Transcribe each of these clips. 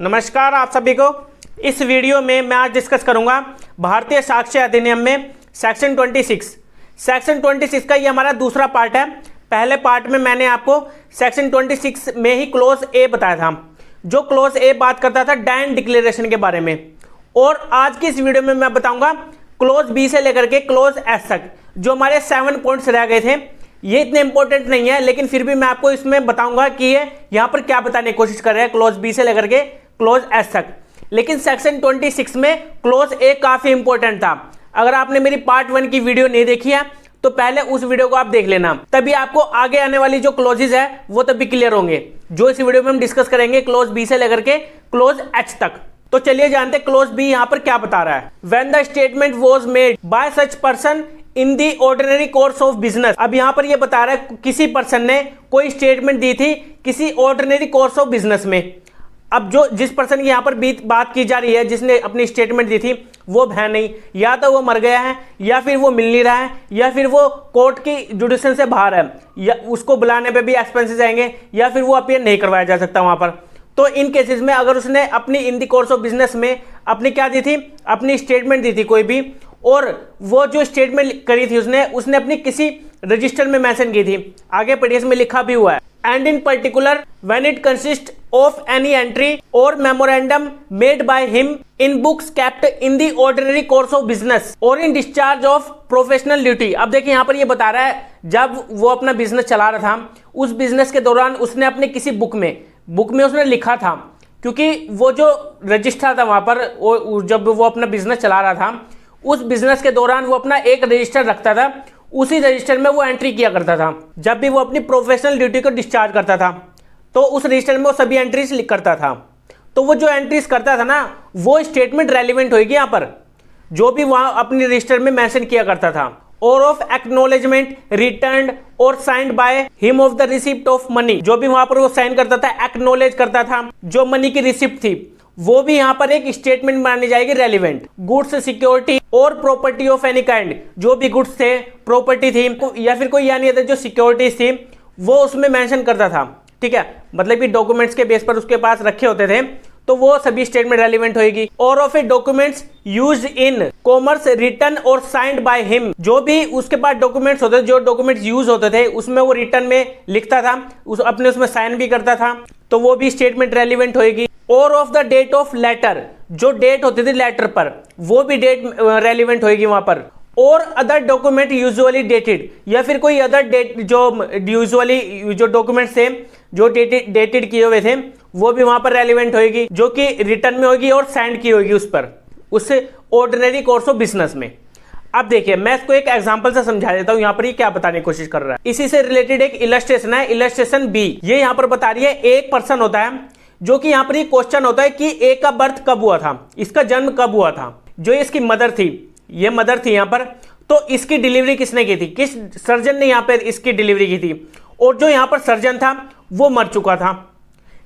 नमस्कार आप सभी को। इस वीडियो में मैं आज डिस्कस करूंगा भारतीय साक्ष्य अधिनियम में सेक्शन 26 का ये हमारा दूसरा पार्ट है। पहले पार्ट में मैंने आपको सेक्शन 26 में ही क्लोज ए बताया था, जो क्लोज ए बात करता था डैन डिक्लेरेशन के बारे में। और आज की इस वीडियो में मैं बताऊंगा क्लोज बी से लेकर के क्लोज एस तक जो हमारे 7 पॉइंट्स रह गए थे। ये इतने इंपॉर्टेंट नहीं है, लेकिन फिर भी मैं आपको इसमें बताऊंगा कि ये यहाँ पर क्या बताने की कोशिश कर रहे हैं क्लोज बी से लेकर के क्लोज एस तक। लेकिन सेक्शन 26 में क्लोज ए काफी इंपॉर्टेंट था। अगर आपने मेरी पार्ट 1 की वीडियो नहीं देखी है तो पहले उस वीडियो को आप देख लेना, तभी आपको आगे आने वाली जो क्लोजेज है वो तभी क्लियर होंगे, जो इस वीडियो में हम डिस्कस करेंगे क्लोज बी से लेकर के क्लोज एच तक। तो चलिए जानते क्लोज बी यहाँ पर क्या बता रहा है। When the statement was made by such person in the ordinary course of business. अब यहाँ पर ये बता रहा है किसी पर्सन ने कोई स्टेटमेंट दी थी किसी ऑर्डिनरी कोर्स ऑफ बिजनेस में। अब जो जिस पर्सन की यहाँ पर बात की जा रही है, जिसने अपनी स्टेटमेंट दी थी, वो है नहीं, या तो वो मर गया है, या फिर वो मिल नहीं रहा है, या फिर वो कोर्ट की जुडिशन से बाहर है, या उसको बुलाने पे भी एक्सपेंसेस आएंगे, या फिर वो अपीयर नहीं करवाया जा सकता वहां पर। तो इन केसेस में अगर उसने अपनी in the course of business में अपनी क्या दी थी, अपनी स्टेटमेंट दी थी कोई भी, और वो जो स्टेटमेंट करी थी उसने अपनी किसी रजिस्टर में मेंशन की थी, आगे पढ़िए इसमें लिखा भी हुआ है, and in particular when it consist of any entry or memorandum made by him in books kept in the ordinary course of business or in discharge of professional duty. अब देखिए यहाँ पर ये बता रहा है जब वो अपना बिजनेस चला रहा था, उस बिजनेस के दौरान उसने अपने किसी बुक में उसने लिखा था, क्योंकि वो जो रजिस्टर था वहां पर, जब वो अपना बिजनेस चला रहा था उस बिजनेस के दौरान वो अपना एक रजिस्टर रखता था, उसी रजिस्टर में वो एंट्री किया करता था। जब भी वो अपनी प्रोफेशनल ड्यूटी को डिस्चार्ज करता था तो उस रजिस्टर में वो सभी एंट्रीज लिख करता था। तो वो जो एंट्रीज करता था ना, वो स्टेटमेंट रेलिवेंट होगी यहाँ पर, जो भी वहां अपनी रजिस्टर में मेंशन किया करता था। और ऑफ एक्नॉलेजमेंट रिटर्न और signed by him of the receipt of money, जो भी वहां पर वो साइन करता था, एक्नॉलेज करता था जो मनी की रिसिप्ट थी, वो भी यहाँ पर एक स्टेटमेंट मानी जाएगी रेलिवेंट। गुड्स, सिक्योरिटी और प्रॉपर्टी ऑफ एनी काइंड, जो भी गुड्स थे, प्रॉपर्टी थी, या फिर कोई यानी जो सिक्योरिटीज थी, वो उसमें मेंशन करता था। ठीक है, मतलब कि डॉक्यूमेंट्स के बेस पर उसके पास रखे होते थे, तो वो सभी स्टेटमेंट रेलिवेंट होगी। और of A documents used in commerce return और साइंड बाय हिम, जो भी उसके पास डॉक्यूमेंट्स होते थे, जो डॉक्यूमेंट्स यूज होते थे, उसमें वो रिटर्न में लिखता था, अपने उसमें साइन भी करता था, तो वो भी स्टेटमेंट रेलिवेंट होगी। और of the date of letter, जो डेट होती थी लेटर पर, वो भी डेट रेलिवेंट होगी वहां पर। और अदर डॉक्यूमेंट यूजुअली डेटेड, या फिर कोई अदर डेट जो यूजुअली जो डॉक्यूमेंट्स थे जो डेटेड किए हुए थे, वो भी वहां पर रेलिवेंट होगी, जो कि रिटर्न में होगी और साइंड की होगी उस पर, उस ऑर्डिनरी कोर्स ऑफ बिजनेस में। अब देखिए मैं इसको एक एग्जांपल से समझा देता हूं यहाँ पर ये क्या बताने की कोशिश कर रहा है। इसी से रिलेटेड एक इलस्ट्रेशन है, इलस्ट्रेशन बी। ये यहाँ पर बता रही है एक पर्सन होता है, जो कि यहाँ पर ये क्वेश्चन होता है कि ए का बर्थ कब हुआ था, इसका जन्म कब हुआ था। जो इसकी मदर थी, ये मदर थी यहाँ पर, तो इसकी डिलीवरी किसने की थी, किस सर्जन ने यहाँ पर इसकी डिलीवरी की थी। और जो यहाँ पर सर्जन था वो मर चुका था,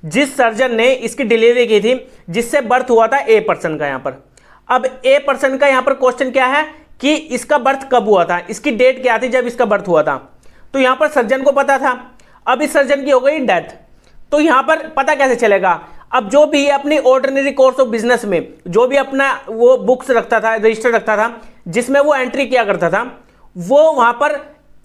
जिस सर्जन ने इसकी डिलीवरी की थी, जिससे बर्थ हुआ था ए पर्सन का यहाँ पर। अब ए पर्सन का यहाँ पर क्वेश्चन क्या है कि इसका बर्थ कब हुआ था, इसकी डेट क्या थी जब इसका बर्थ हुआ था। तो यहाँ पर सर्जन को पता था, अब इस सर्जन की हो गई डेथ, तो यहां पर पता कैसे चलेगा। अब जो भी अपनी ऑर्डिनरी कोर्स ऑफ बिजनेस में जो भी अपना वो बुक्स रखता था, रजिस्टर रखता था, जिसमें वो एंट्री किया करता था, वो वहां पर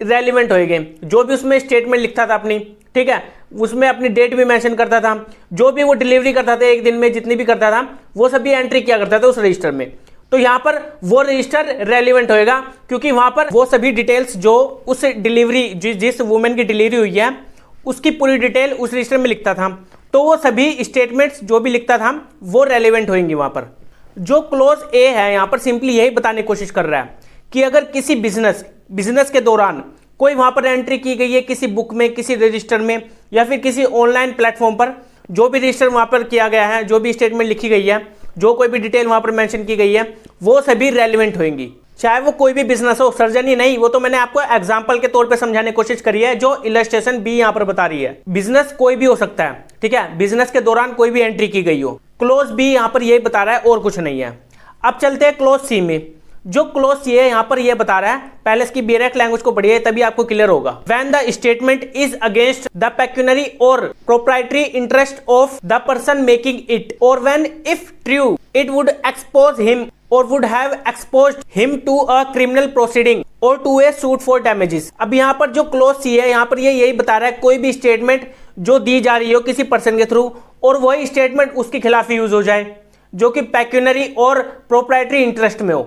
रेलिवेंट होएंगे। जो भी उसमें स्टेटमेंट लिखता था अपनी, ठीक है, उसमें अपनी डेट भी मेंशन करता था, जो भी वो डिलीवरी करता था एक दिन में जितनी भी करता था, वो सभी एंट्री किया करता था उस रजिस्टर में। तो यहां पर वो रजिस्टर रेलिवेंट होएगा, क्योंकि वहां पर वो सभी डिटेल्स जो उस डिलीवरी जिस वुमेन की डिलीवरी हुई है उसकी पूरी डिटेल उस रजिस्टर में लिखता था, तो वो सभी स्टेटमेंट्स जो भी लिखता था वो रेलेवेंट होंगी वहां पर। जो क्लोज ए है यहाँ पर सिंपली यही बताने की कोशिश कर रहा है कि अगर किसी बिजनेस के दौरान कोई वहां पर एंट्री की गई है किसी बुक में, किसी रजिस्टर में, या फिर किसी ऑनलाइन प्लेटफॉर्म पर, जो भी रजिस्टर वहां पर किया गया है, जो भी स्टेटमेंट लिखी गई है, जो कोई भी डिटेल वहां पर मेंशन की गई है, वो सभी रेलिवेंट होंगी, चाहे वो कोई भी बिजनेस हो, सर्जन ही नहीं। वो तो मैंने आपको एग्जांपल के तौर पे समझाने की कोशिश करी है, जो इलस्ट्रेशन बी यहाँ पर बता रही है। बिजनेस कोई भी हो सकता है, ठीक है, बिजनेस के दौरान कोई भी एंट्री की गई हो। क्लोज बी यहाँ पर यही बता रहा है और कुछ नहीं है। अब चलते हैं क्लोज सी में। जो क्लोज सी है यहाँ पर ये बता रहा है, पहले इसकी बेरेक लैंग्वेज को पढ़िए तभी आपको क्लियर होगा। When the statement is against the pecuniary or proprietary interest of the person making it, or when if true it would expose him or would have exposed him to a criminal proceeding or to a suit for damages. अब यहाँ पर जो close C है यहाँ पर ये यही बता रहा है, कोई भी स्टेटमेंट जो दी जा रही हो किसी पर्सन के थ्रू और वही स्टेटमेंट उसके खिलाफ यूज हो जाए जो कि पेक्यूनरी और प्रोप्राइटरी इंटरेस्ट में हो।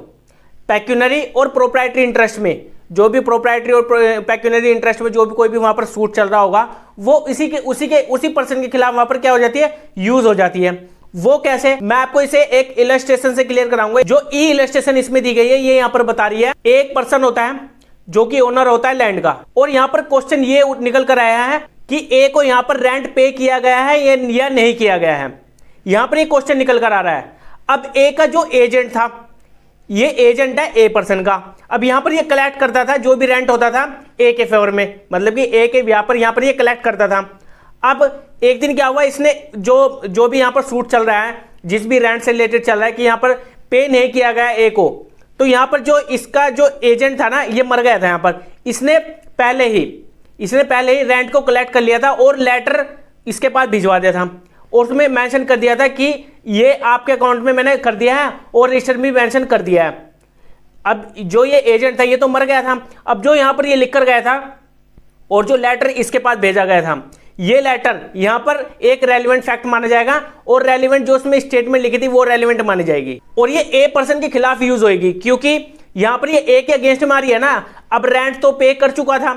पेक्यूनरी और प्रोप्राइटरी इंटरेस्ट में, जो भी प्रोप्राइटरी और पेक्यूनरी इंटरेस्ट में जो भी कोई भी वहां पर सूट चल रहा होगा वो उसी पर्सन के खिलाफ वहां पर क्या हो जाती है, यूज हो जाती है। वो कैसे, मैं आपको इसे एक इलस्ट्रेशन से क्लियर कराऊंगा। जो ई इलस्ट्रेशन इसमें दी गई है ये यहां पर बता रही है, एक पर्सन होता है जो कि ओनर होता है लैंड का, और यहां पर क्वेश्चन ये निकल कर आया है कि ए को यहां पर रेंट पे किया गया है या नहीं किया गया है। यहां पर ये क्वेश्चन निकल कर आ रहा है। अब ए का जो एजेंट था, ये एजेंट है ए पर्सन का, अब यहां पर ये कलेक्ट करता था जो भी रेंट होता था ए के फेवर में, मतलब कि ए के यहां पर ये कलेक्ट करता था। अब एक दिन क्या हुआ, इसने जो भी यहां पर सूट चल रहा है, जिस भी रेंट से रिलेटेड चल रहा है कि यहां पर पे नहीं किया गया ए को, तो यहां पर जो इसका जो एजेंट था ना ये मर गया था। यहां पर इसने पहले ही रेंट को कलेक्ट कर लिया था और लेटर इसके पास भिजवा दिया था और उसमें मेंशन कर दिया था कि ये आपके अकाउंट में मैंने कर दिया है और रजिस्टर में मेंशन कर दिया है। अब जो ये एजेंट था ये तो मर गया था, अब जो यहां पर ये लिख कर गया था और जो लेटर इसके पास भेजा गया था, ये लेटर यहां पर एक रेलिवेंट फैक्ट माना जाएगा और रेलिवेंट जो उसमें स्टेटमेंट लिखी थी वो रेलिवेंट मानी जाएगी और ये ए पर्सन के खिलाफ यूज होगी, क्योंकि यहां पर ये ए के अगेंस्ट मारी है ना। अब रेंट तो पे कर चुका था,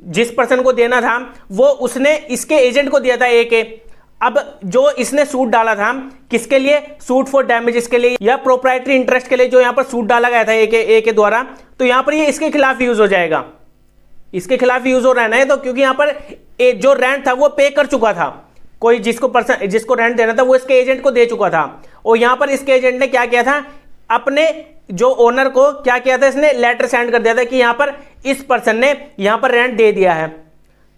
जिस पर्सन को देना था वो उसने इसके एजेंट को दिया था ए के। अब जो इसने सूट डाला था किसके लिए, सूट फॉर डैमेजेस के लिए या प्रोप्राइटरी इंटरेस्ट के लिए, जो यहां पर सूट डाला गया था ए के द्वारा, तो यहां पर ये इसके खिलाफ यूज हो जाएगा। इसके खिलाफ यूज हो रहा है ना, तो क्योंकि यहां पर जो रेंट था वो पे कर चुका था, कोई जिसको रेंट देना था वो इसके एजेंट को दे चुका था, और यहां पर इसके एजेंट ने क्या किया था, अपने जो ओनर को क्या किया था, इसने लेटर सेंड कर दिया था कि यहां पर इस पर्सन ने यहां पर रेंट दे दिया है,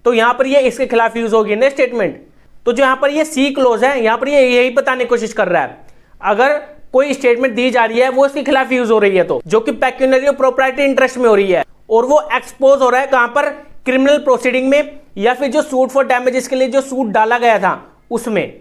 तो यहां पर ये इसके खिलाफ यूज होगी ना स्टेटमेंट। तो जो यहां पर ये सी क्लोज है, यहां पर ये यही बताने की कोशिश कर रहा है, अगर कोई स्टेटमेंट दी जा रही है वो इसके खिलाफ यूज हो रही है, तो जो कि पेक्यूनरी और प्रोप्राइटरी इंटरेस्ट में हो रही है, और वो एक्सपोज हो रहा है कहां पर, क्रिमिनल प्रोसीडिंग में, या फिर जो सूट फॉर डैमेजेस के लिए जो सूट डाला गया था उसमें।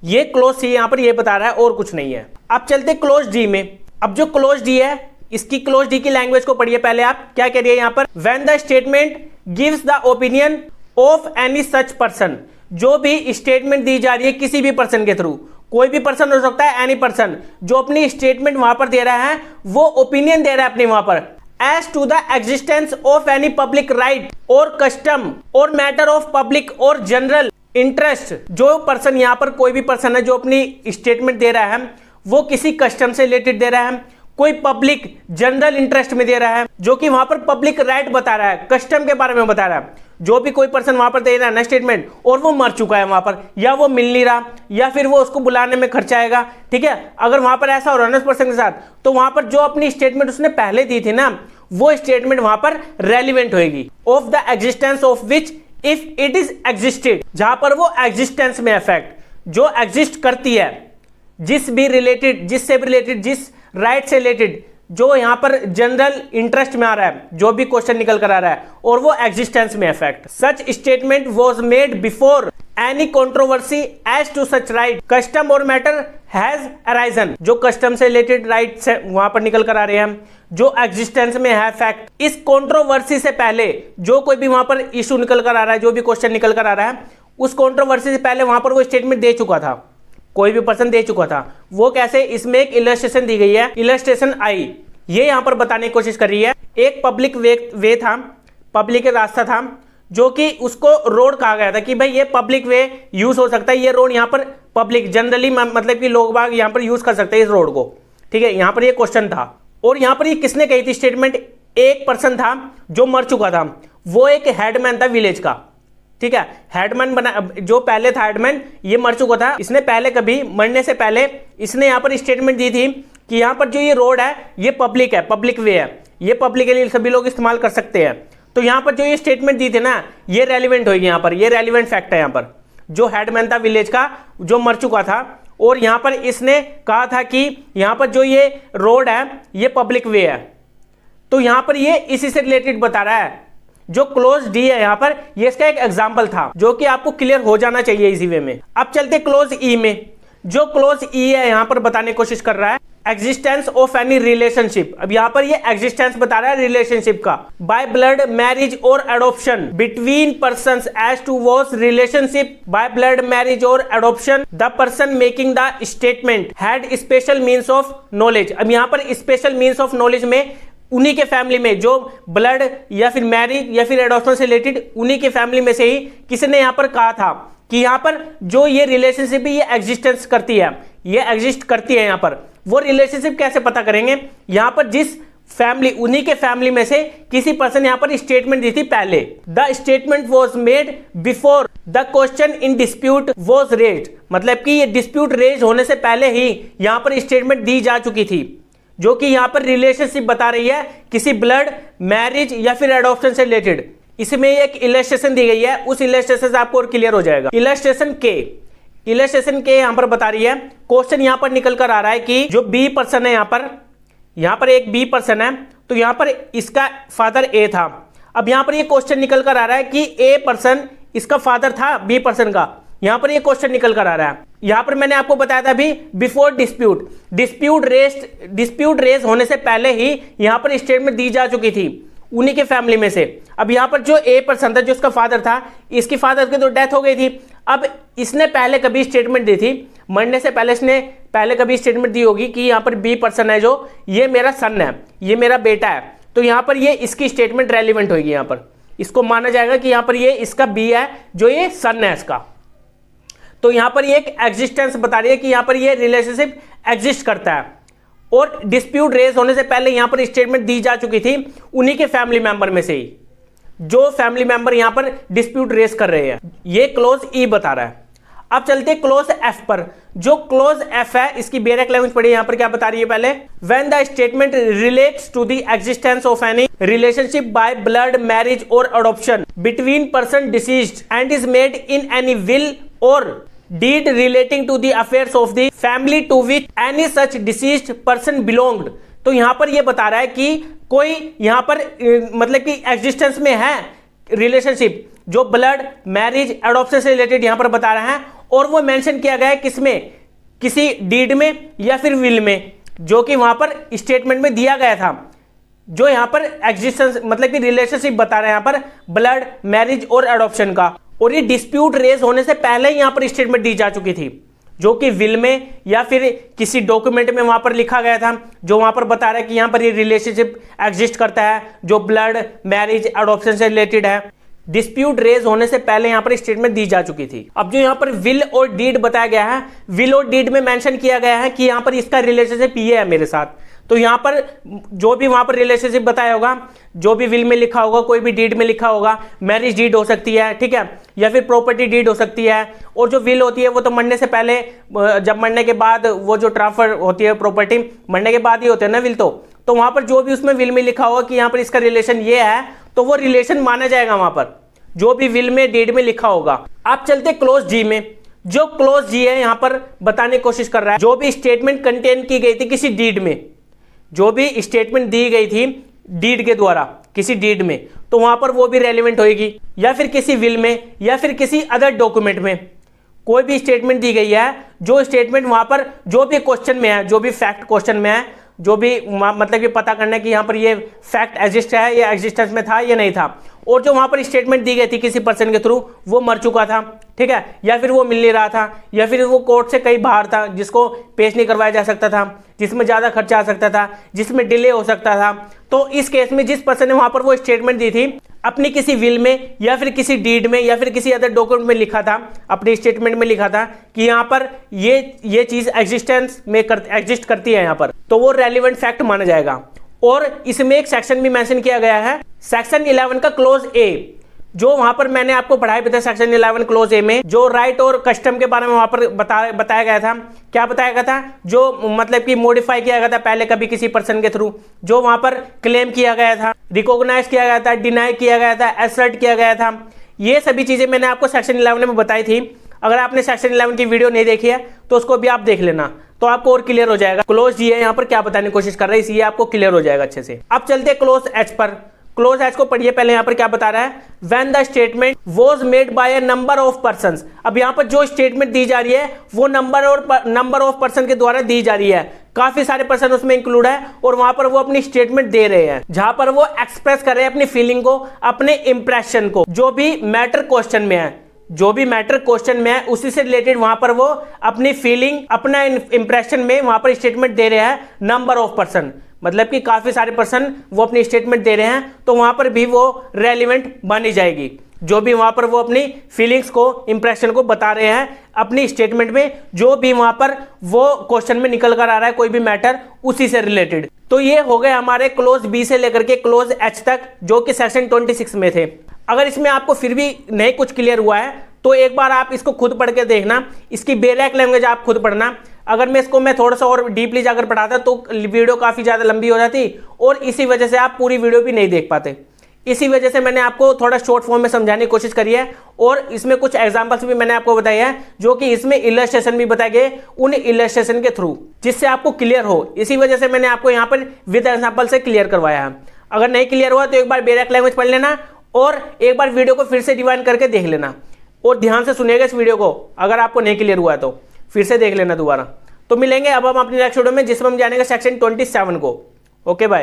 ये क्लोज सी यहां पर ये बता रहा है और कुछ नहीं है। अब चलते क्लोज डी में। अब जो क्लोज डी है, इसकी क्लोज डी की लैंग्वेज को पढ़िए पहले आप, क्या कह रही है यहां पर, when the statement gives the opinion of any such person, जो भी स्टेटमेंट दी जा रही है किसी भी पर्सन के थ्रू, कोई भी पर्सन हो सकता है, एनी पर्सन, जो अपनी स्टेटमेंट वहां पर दे रहा है वो ओपिनियन दे रहा है अपने वहां पर, as to the existence of any public right और कस्टम और मैटर ऑफ पब्लिक और जनरल इंटरेस्ट। जो पर्सन यहां पर कोई भी पर्सन है जो अपनी स्टेटमेंट दे रहा है वो किसी कस्टम से रिलेटेड दे रहा है, कोई पब्लिक जनरल इंटरेस्ट में दे रहा है, जो कि वहां पर पब्लिक राइट बता रहा है, कस्टम के बारे में बता रहा है। जो भी कोई पर्सन वहां पर दे रहा है ना स्टेटमेंट और वो मर चुका है वहां पर, या वो मिल नहीं रहा, या फिर वो उसको बुलाने में खर्चा आएगा, ठीक है, अगर वहां पर ऐसा हो रहा है उस पर्सन के साथ, तो वहां पर जो अपनी स्टेटमेंट उसने पहले दी थी ना वो स्टेटमेंट वहां पर रेलिवेंट होगी, of the existence of which if it is existed, जहां पर वो एग्जिस्टेंस में इफेक्ट जो एग्जिस्ट करती है, जिससे भी रिलेटेड, जिस राइट से रिलेटेड, जो यहां पर जनरल इंटरेस्ट में आ रहा है, जो भी क्वेश्चन निकल कर आ रहा है, और वो एग्जिस्टेंस में effect. Such statement was made before any controversy as to such right, custom और मैटर हैज अराइजन, जो कस्टम से रिलेटेड राइट से वहां पर निकल कर आ रहे हैं, जो एग्जिस्टेंस में है फैक्ट। इस कंट्रोवर्सी से पहले जो कोई भी वहां पर इशू निकल कर आ रहा है, जो भी क्वेश्चन निकल कर आ रहा है, उस कंट्रोवर्सी से पहले वहां पर वो स्टेटमेंट दे चुका था, कोई भी पर्सन दे चुका था। वो कैसे, इसमें एक इलस्ट्रेशन दी गई है, इलस्ट्रेशन आई, ये यहां पर बताने की कोशिश कर रही है। एक पब्लिक वे था, पब्लिक रास्ता था, जो कि उसको रोड कहा गया था कि भाई ये पब्लिक वे यूज हो सकता है, ये रोड यहां पर पब्लिक जनरली मतलब कि लोग बाग यहां पर यूज कर सकते हैं इस रोड को, ठीक है, यहां पर ये क्वेश्चन था। और यहां पर ये किसने कही थी स्टेटमेंट, एक पर्सन था जो मर चुका था, वो एक हेडमैन था विलेज का, ठीक है, हेडमैन बना, जो पहले था हेडमैन, ये मर चुका था। इसने पहले कभी मरने से पहले इसने यहां पर स्टेटमेंट दी थी कि यहां पर जो ये रोड है ये पब्लिक है, पब्लिक वे है, ये पब्लिक के लिए सभी लोग इस्तेमाल कर सकते हैं। तो यहां पर जो ये स्टेटमेंट दी थी ना ये रेलिवेंट होगी, यहां पर ये रेलिवेंट फैक्ट है। यहां पर जो हेडमैन था विलेज का जो मर चुका था और यहाँ पर इसने कहा था कि यहाँ पर जो ये रोड है ये पब्लिक वे है, तो यहाँ पर ये इसी से रिलेटेड बता रहा है। जो क्लोज डी है यहाँ पर, ये इसका एक एग्जाम्पल था जो कि आपको क्लियर हो जाना चाहिए इसी वे में। अब चलते क्लोज ई में। जो क्लोज ई है यहाँ पर बताने की कोशिश कर रहा है एग्जिस्टेंस ऑफ एनी रिलेशनशिप। अब यहाँ पर ये एग्जिस्टेंस बता रहा है रिलेशनशिप का, by blood marriage or adoption between persons as to was relationship by blood marriage or adoption the person making the statement had special means of knowledge. अब यहाँ पर स्पेशल मीन्स ऑफ नॉलेज में उन्हीं के family में जो blood या फिर मैरिज या फिर एडॉप्शन से रिलेटेड उन्हीं के फैमिली में से ही किसी ने यहाँ पर कहा था कि यहाँ पर जो ये रिलेशनशिप है ये एग्जिस्टेंस करती है, ये एग्जिस्ट करती है। यहाँ पर वो रिलेशनशिप कैसे पता करेंगे, यहाँ पर जिस फैमिली उन्हीं के फैमिली में से किसी पर्सन यहाँ पर स्टेटमेंट दी थी पहले, the statement was made before the question in dispute was raised. मतलब कि ये डिस्प्यूट रेज होने से पहले ही यहाँ पर स्टेटमेंट दी जा चुकी थी, जो कि यहाँ पर रिलेशनशिप बता रही है किसी ब्लड मैरिज या फिर एडॉप्शन से रिलेटेड। इसमें एक इलस्ट्रेशन दी गई है, उस इलस्ट्रेशन से आपको और क्लियर हो जाएगा। इलस्ट्रेशन के यहाँ पर बता रही है, क्वेश्चन यहाँ पर निकल कर आ रहा है कि जो बी पर्सन है यहाँ पर एक बी पर्सन है, तो यहाँ पर इसका फादर ए था। अब यहाँ पर ये क्वेश्चन निकल कर आ रहा है कि ए पर्सन इसका फादर था बी पर्सन का, यहाँ पर ये क्वेश्चन निकल कर आ रहा है। यहाँ पर मैंने आपको बताया था अभी बिफोर डिस्प्यूट रेज होने से पहले ही यहाँ पर स्टेटमेंट दी जा चुकी थी उन्हीं के फैमिली में से। अब यहाँ पर जो ए पर्सन था जो उसका फादर था, इसकी फादर की तो डेथ हो गई थी। अब इसने पहले कभी स्टेटमेंट दी थी, मरने से पहले इसने पहले कभी स्टेटमेंट दी होगी कि यहाँ पर बी पर्सन है जो ये मेरा सन है, ये मेरा बेटा है, तो यहाँ पर ये इसकी स्टेटमेंट रेलिवेंट होगी। यहाँ पर इसको माना जाएगा कि यहाँ पर ये इसका बी है जो ये सन है इसका। तो यहाँ पर ये एक एग्जिस्टेंस बता रही है कि यहाँ पर ये रिलेशनशिप एग्जिस्ट करता है और डिस्प्यूट रेज होने से पहले यहाँ पर स्टेटमेंट दी जा चुकी थी उन्हीं के फैमिली मेंबर में से ही, जो फैमिली मेंबर यहाँ पर डिस्प्यूट रेज कर रहे हैं। ये क्लोज ई बता रहा है। अब चलते क्लोज एफ पर। जो क्लोज एफ है इसकी बेरक लैंग्वेज पढ़िए, यहाँ पर क्या बता रही है पहले, when the statement relates to the existence of any relationship by blood marriage or adoption between person deceased and is made in any will or deed relating to the affairs of the family to which any such deceased person belonged। तो यहां पर ये बता रहा है कि कोई यहां पर मतलब कि एग्जिस्टेंस में है रिलेशनशिप जो ब्लड मैरिज एडॉप्शन से रिलेटेड यहां पर बता रहा है, और वो मेंशन किया गया है किसमें, किसी डीड में या फिर विल में, जो कि वहां पर स्टेटमेंट में दिया गया था। जो यहां पर एग्जिस्टेंस मतलब कि रिलेशनशिप बता रहे हैं यहां पर ब्लड मैरिज और एडॉप्शन का, और ये डिस्प्यूट रेज होने से पहले ही यहां पर स्टेटमेंट दी जा चुकी थी, जो कि विल में या फिर किसी डॉक्यूमेंट में वहां पर लिखा गया था, जो वहां पर बता रहा है कि यहां पर ये रिलेशनशिप एग्जिस्ट करता है जो ब्लड मैरिज एडॉप्शन से रिलेटेड है। डिस्प्यूट रेज होने से पहले यहां पर स्टेटमेंट दी जा चुकी थी। अब जो यहां पर विल और डीड बताया गया है, विल और डीड में मेंशन किया गया है कि यहां पर इसका रिलेशनशिप ये है मेरे साथ, तो यहां पर जो भी वहां पर रिलेशनशिप बताया होगा, जो भी विल में लिखा होगा, कोई भी डीड में लिखा होगा, मैरिज डीड हो सकती है, ठीक है, या फिर प्रॉपर्टी डीड हो सकती है, और जो विल होती है वो तो मरने से पहले, जब मरने के बाद वो जो ट्रांसफर होती है प्रॉपर्टी मरने के बाद ही होते हैं ना विल, तो वहां पर जो भी उसमें विल में लिखा होगा कि यहां पर इसका रिलेशन ये है, तो वो रिलेशन माना जाएगा वहां पर जो भी विल में डीड में लिखा होगा। आप चलते क्लोज जी में। जो क्लोज जी है यहां पर बताने की कोशिश कर रहा है जो भी स्टेटमेंट कंटेन की गई थी किसी डीड में, जो भी स्टेटमेंट दी गई थी डीड के द्वारा किसी डीड में, तो वहां पर वो भी रेलिवेंट होगी, या फिर किसी विल में या फिर किसी अदर डॉक्यूमेंट में कोई भी स्टेटमेंट दी गई है, जो स्टेटमेंट वहां पर जो भी क्वेश्चन में है, जो भी फैक्ट क्वेश्चन में है, जो भी मतलब ये पता करना है कि यहाँ पर ये फैक्ट एग्जिस्ट है या एग्जिस्टेंस में था या नहीं था, और जो वहां पर स्टेटमेंट दी गई थी किसी पर्सन के थ्रू वो मर चुका था, ठीक है, या फिर वो मिल नहीं रहा था, या फिर वो कोर्ट से कहीं बाहर था जिसको पेश नहीं करवाया जा सकता था, जिसमें ज़्यादा खर्चा आ सकता था, जिसमें डिले हो सकता था, तो इस केस में जिस पर्सन ने वहां पर वो स्टेटमेंट दी थी अपनी किसी विल में या फिर किसी डीड में या फिर किसी अदर डॉक्यूमेंट में लिखा था, अपनी स्टेटमेंट में लिखा था कि यहाँ पर ये चीज एग्जिस्टेंस में एग्जिस्ट करती है यहाँ पर, तो वो रेलिवेंट फैक्ट माना जाएगा। और इसमें एक सेक्शन भी मेंशन किया गया है, सेक्शन 11 का क्लोज ए, जो वहां पर मैंने आपको पढ़ाया भी था सेक्शन 11 क्लोज ए में, जो राइट और कस्टम के बारे में वहां पर बताया गया था। क्या बताया गया था, जो मतलब कि मॉडिफाई किया गया था पहले कभी किसी पर्सन के थ्रू, जो वहां पर क्लेम किया गया था, रिकॉग्नाइज किया गया था, डिनाई किया गया था, एसर्ट किया गया था, ये सभी चीजें मैंने आपको सेक्शन 11 में बताई थी। अगर आपने सेक्शन 11 की वीडियो नहीं देखी है तो उसको भी आप देख लेना, तो आपको और क्लियर हो जाएगा क्लोज ये यहाँ पर क्या बताने की कोशिश कर रहा है, इसलिए आपको क्लियर हो जाएगा अच्छे से। अब चलते क्लोज एच पर। क्लोज एच को पढ़िए पहले, यहाँ पर क्या बता रहा है, when the statement was made by a number of persons. अब यहाँ पर जो स्टेटमेंट दी जा रही है वो नंबर ऑफ पर्सन के द्वारा दी जा रही है, काफी सारे पर्सन उसमें इंक्लूड है, और वहां पर वो अपनी स्टेटमेंट दे रहे हैं जहां पर वो एक्सप्रेस कर रहे हैं अपनी फीलिंग को, अपने इंप्रेशन को, जो भी मैटर क्वेश्चन में है, जो भी मैटर क्वेश्चन में है उसी से रिलेटेड वहां पर वो अपनी फीलिंग, अपना इंप्रेशन में वहां पर स्टेटमेंट दे रहे हैं नंबर ऑफ पर्सन, मतलब कि काफी सारे पर्सन वो अपनी स्टेटमेंट दे रहे हैं, तो वहां पर भी वो रेलिवेंट मानी जाएगी, जो भी वहां पर वो अपनी फीलिंग्स को, इंप्रेशन को बता रहे हैं अपनी स्टेटमेंट में, जो भी वहां पर वो क्वेश्चन में निकल कर आ रहा है कोई भी मैटर उसी से रिलेटेड। तो ये हो गए हमारे क्लोज बी से लेकर के क्लोज एच तक, जो कि सेक्शन 26 में थे। अगर इसमें आपको फिर भी नहीं कुछ क्लियर हुआ है तो एक बार आप इसको खुद पढ़ के देखना, इसकी बेसिक लैंग्वेज आप खुद पढ़ना। अगर मैं थोड़ा सा और डीपली जाकर पढ़ाता तो वीडियो काफी ज्यादा लंबी हो जाती, और इसी वजह से आप पूरी वीडियो भी नहीं देख पाते। इसी वजह से मैंने आपको थोड़ा शॉर्ट फॉर्म में समझाने की कोशिश करी है, और इसमें कुछ एग्जांपल्स भी मैंने आपको बताए हैं, जो कि इसमें इलस्ट्रेशन भी बताए गए उन इलस्ट्रेशन के थ्रू, जिससे आपको क्लियर हो। इसी वजह से मैंने आपको यहाँ पर विद एग्जांपल से क्लियर करवाया है। अगर नहीं क्लियर हुआ तो एक बार बेसिक लैंग्वेज पढ़ लेना, और एक बार वीडियो को फिर से रिवाइंड करके देख लेना, और ध्यान से सुनिएगा इस वीडियो को। अगर आपको नहीं क्लियर हुआ तो फिर से देख लेना दोबारा। तो मिलेंगे अब हम अपनी नेक्स्ट वीडियो में, जिसमें हम जानेंगे सेक्शन 27 को। Okay bye.